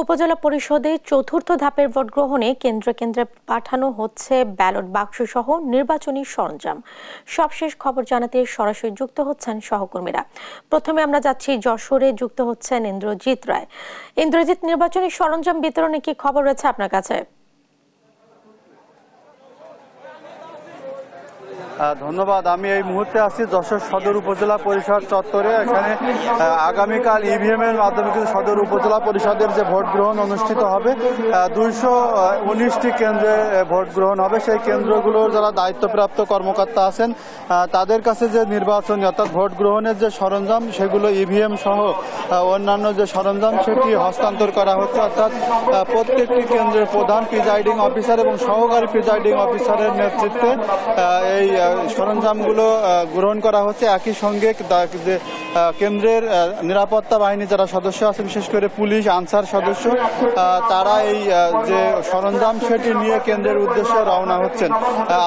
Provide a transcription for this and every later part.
উপজেলা পরিষদে চতুর্থ ধাপের ভোট গ্রহণে কেন্দ্রে কেন্দ্রে পাঠানো হচ্ছে ব্যালট বাক্স সহ নির্বাচনী সরঞ্জাম। সবশেষ খবর জানাতে সরাসরি যুক্ত হচ্ছেন সহকর্মীরা। প্রথমে আমরা যাচ্ছি যশোরে, যুক্ত হচ্ছেন ইন্দ্রজিৎ রায়। ইন্দ্রজিৎ, নির্বাচনী সরঞ্জাম বিতরণে কি খবর রয়েছে আপনার কাছে? ধন্যবাদ। আমি এই মুহূর্তে আছি যশোর সদর উপজেলা পরিষদ চত্বরে। এখানে আগামীকাল ইভিএম এর মাধ্যমে কিন্তু সদর উপজেলা পরিষদের যে ভোট গ্রহণ অনুষ্ঠিত হবে, 219টি কেন্দ্রে ভোট গ্রহণ হবে। সেই কেন্দ্রগুলোর যারা দায়িত্বপ্রাপ্ত কর্মকর্তা আছেন তাদের কাছে যে নির্বাচনী অর্থাৎ ভোট গ্রহণের যে সরঞ্জাম, সেগুলো ইভিএম সহ অন্যান্য যে সরঞ্জাম সেটি হস্তান্তর করা হচ্ছে। অর্থাৎ প্রত্যেকটি কেন্দ্রের প্রধান প্রিজাইডিং অফিসার এবং সহকারী প্রিজাইডিং অফিসারের নেতৃত্বে এই সরঞ্জামগুলো গ্রহণ করা হচ্ছে। একই সঙ্গে যে কেন্দ্রের নিরাপত্তা বাহিনী যারা সদস্য আছে, বিশেষ করে পুলিশ, আনসার সদস্য, তারা এই যে সরঞ্জাম সেটি নিয়ে কেন্দ্রের উদ্দেশ্যে রওনা হচ্ছেন।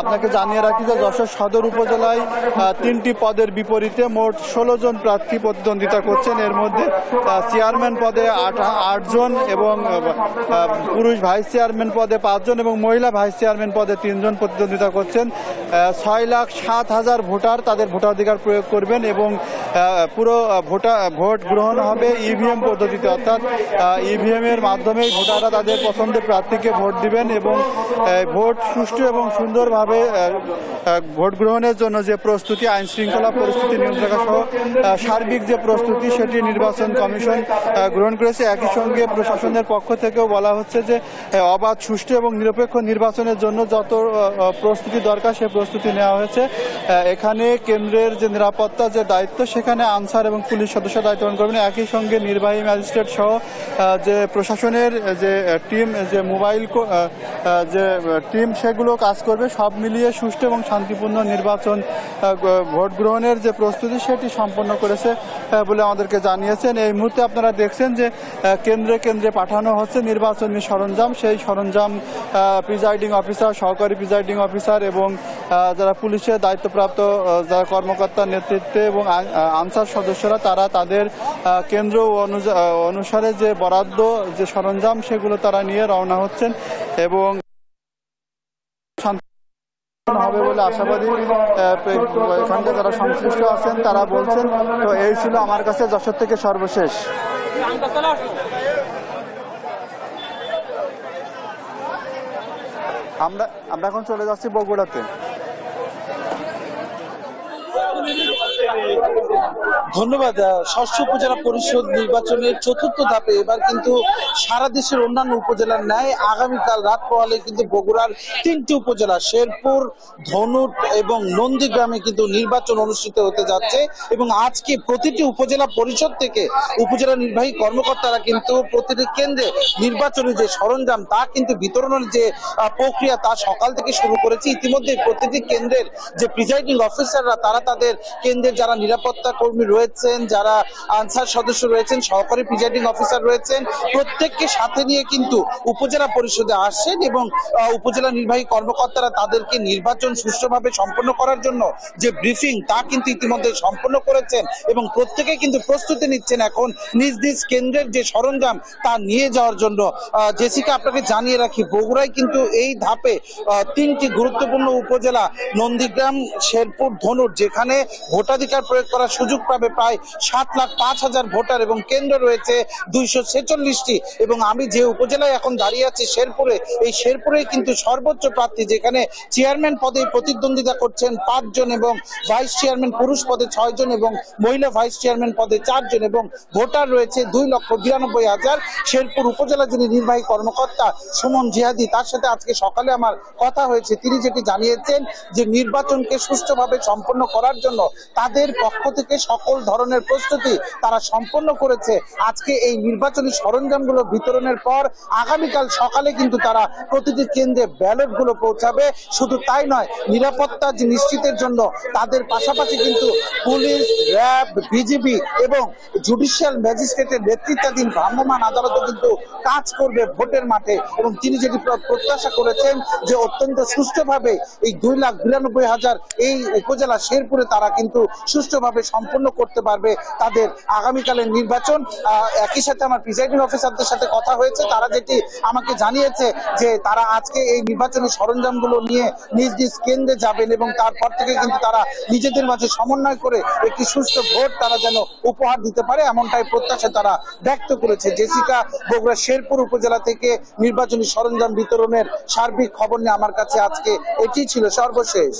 আপনাকে জানিয়ে রাখি যে যশোর সদর উপজেলায় 3টি পদের বিপরীতে মোট 16 জন প্রার্থী প্রতিদ্বন্দ্বিতা করছেন। এর মধ্যে চেয়ারম্যান পদে 8 জন এবং পুরুষ ভাইস চেয়ারম্যান পদে 5 জন এবং মহিলা ভাইস চেয়ারম্যান পদে 3 জন প্রতিদ্বন্দ্বিতা করছেন। 6,07,000 ভোটার তাদের ভোটাধিকার প্রয়োগ করবেন এবং পুরো ভোট গ্রহণ হবে ইভিএম পদ্ধতিতে। অর্থাৎ ইভিএম এর মাধ্যমেই ভোটাররা তাদের পছন্দের প্রার্থীকে ভোট দিবেন এবং ভোট সুষ্ঠু এবং সুন্দরভাবে ভোট গ্রহণের জন্য যে প্রস্তুতি, আইন শৃঙ্খলা পরিস্থিতি নিয়ন্ত্রণ সহ সার্বিক যে প্রস্তুতি, সেটি নির্বাচন কমিশন গ্রহণ করেছে। একই সঙ্গে প্রশাসনের পক্ষ থেকেও বলা হচ্ছে যে অবাধ, সুষ্ঠু এবং নিরপেক্ষ নির্বাচনের জন্য যত প্রস্তুতি দরকার সে প্রস্তুতি নেওয়া হয়েছে। এখানে কেন্দ্রের যে নিরাপত্তা যে দায়িত্ব, সেখানে আনসার এবং পুলিশ সদস্য দায়িত্ব পালন করবেন। একই সঙ্গে নির্বাহী ম্যাজিস্ট্রেট সহ যে প্রশাসনের যে টিম, যে মোবাইল যে টিম, সেগুলো কাজ করবে। সব মিলিয়ে সুষ্ঠু এবং শান্তিপূর্ণ নির্বাচন ভোট গ্রহণের যে প্রস্তুতি সেটি সম্পন্ন করেছে বলে আমাদেরকে জানিয়েছেন। এই মুহূর্তে আপনারা দেখছেন যে কেন্দ্রে কেন্দ্রে পাঠানো হচ্ছে নির্বাচনী সরঞ্জাম। সেই সরঞ্জাম প্রিজাইডিং অফিসার, সহকারী প্রিজাইডিং অফিসার এবং যারা পুলিশের দায়িত্বপ্রাপ্ত যারা কর্মকর্তার নেতৃত্বে এবং আনসার সদস্যরা, তারা তাদের কেন্দ্র অনুসারে যে বরাদ্দ যে সরঞ্জাম সেগুলো তারা নিয়ে রওনা হচ্ছেন এবং হবে বলে আশাবাদী এখানকার যারা সংশ্লিষ্ট আছেন তারা বলছেন। তো এই ছিল আমার কাছে যশোর থেকে সর্বশেষ। আমরা এখন চলে যাচ্ছি বগুড়াতে। ধন্যবাদ। ষষ্ঠ উপজেলা পরিষদ নির্বাচনের চতুর্থ ধাপে এবার কিন্তু সারা দেশের অন্যান্য উপজেলার ন্যায় আগামীকাল রাত পোহালে কিন্তু বগুড়ার 3টি উপজেলা শেরপুর, ধনুট এবং নন্দীগ্রামে কিন্তু নির্বাচন অনুষ্ঠিত হতে যাচ্ছে এবং আজকে প্রতিটি উপজেলা পরিষদ থেকে উপজেলা নির্বাহী কর্মকর্তারা কিন্তু প্রতিটি কেন্দ্রে নির্বাচনী যে সরঞ্জাম তা কিন্তু বিতরণের যে প্রক্রিয়া তা সকাল থেকে শুরু করেছে। ইতিমধ্যে প্রতিটি কেন্দ্রের যে প্রিজাইডিং অফিসাররা তারা তাদের কেন্দ্রের যারা নিরাপত্তা কর্মী রয়েছেন, যারা আনসার সদস্য রয়েছেন, সহকারী প্রিজাইডিং অফিসার রয়েছেন, প্রত্যেককে সাথে নিয়ে কিন্তু উপজেলা পরিষদে আসছেন এবং উপজেলা নির্বাহী কর্মকর্তারা তাদেরকে নির্বাচন সুষ্ঠুভাবে সম্পন্ন করার জন্য যে ব্রিফিং তা কিন্তু ইতিমধ্যে সম্পন্ন করেছেন এবং প্রত্যেকে কিন্তু প্রস্তুতি নিচ্ছেন এখন নিজ নিজ কেন্দ্রের যে সরঞ্জাম তা নিয়ে যাওয়ার জন্য। জেসিকা, আপনাকে জানিয়ে রাখি, বগুড়ায় কিন্তু এই ধাপে 3টি গুরুত্বপূর্ণ উপজেলা নন্দীগ্রাম, শেরপুর, ধনুট, যেখানে ভোটাধিকার প্রয়োগ করার সুযোগ পাবে প্রায় 7,05,000 ভোটার এবং কেন্দ্র রয়েছে 246টি। এবং আমি যে উপজেলায় এখন দাঁড়িয়ে আছি শেরপুরে, এই শেরপুরে কিন্তু সর্বোচ্চ প্রার্থী, যেখানে চেয়ারম্যান পদে প্রতিদ্বন্দ্বিতা করছেন 5 জন এবং ভাইস চেয়ারম্যান পুরুষ পদে 6 জন এবং মহিলা ভাইস চেয়ারম্যান পদে 4 জন এবং ভোটার রয়েছে 2,92,000। শেরপুর উপজেলা যিনি নির্বাহী কর্মকর্তা সুমন জিহাদি, তার সাথে আজকে সকালে আমার কথা হয়েছে। তিনি যেটি জানিয়েছেন যে নির্বাচনকে সুষ্ঠুভাবে সম্পন্ন করার জন্য তাদের পক্ষ থেকে সকল ধরনের প্রস্তুতি তারা সম্পন্ন করেছে। আজকে এই নির্বাচনী সরঞ্জামগুলো বিতরণের পর আগামীকাল সকালে কিন্তু তারা প্রতিটি কেন্দ্রে ব্যালটগুলো পৌঁছাবে। শুধু তাই নয়, নিরাপত্তা যে নিশ্চিতের জন্য তাদের পাশাপাশি কিন্তু পুলিশ, র্যাব, বিজিবি এবং জুডিশিয়াল ম্যাজিস্ট্রেটের নেতৃত্বাধীন ভ্রাম্যমাণ আদালতও কিন্তু কাজ করবে ভোটের মাঠে এবং তিনি যেটি প্রত্যাশা করেছেন যে অত্যন্ত সুষ্ঠুভাবে এই 2,92,000 এই উপজেলা শেরপুরে তারা কিন্তু সুষ্ঠুভাবে সম্পন্ন করতে করতে পারবে তাদের আগামীকালের নির্বাচন। একই সাথে আমার প্রিসাইডিং অফিসারদের সাথে কথা হয়েছে, তারা যেটি আমাকে জানিয়েছে যে তারা আজকে এই নির্বাচনী সরঞ্জামগুলো নিয়ে নিজ নিজ কেন্দ্রে যাবেন এবং তারপর থেকে কিন্তু তারা নিজেদের মাঝে সমন্বয় করে একটি সুষ্ঠু ভোট তারা যেন উপহার দিতে পারে, এমনটাই প্রত্যাশা তারা ব্যক্ত করেছে। জেসিকা, বগুড়া শেরপুর উপজেলা থেকে নির্বাচনী সরঞ্জাম বিতরণের সার্বিক খবর নিয়ে আমার কাছে আজকে এটি ছিল সর্বশেষ।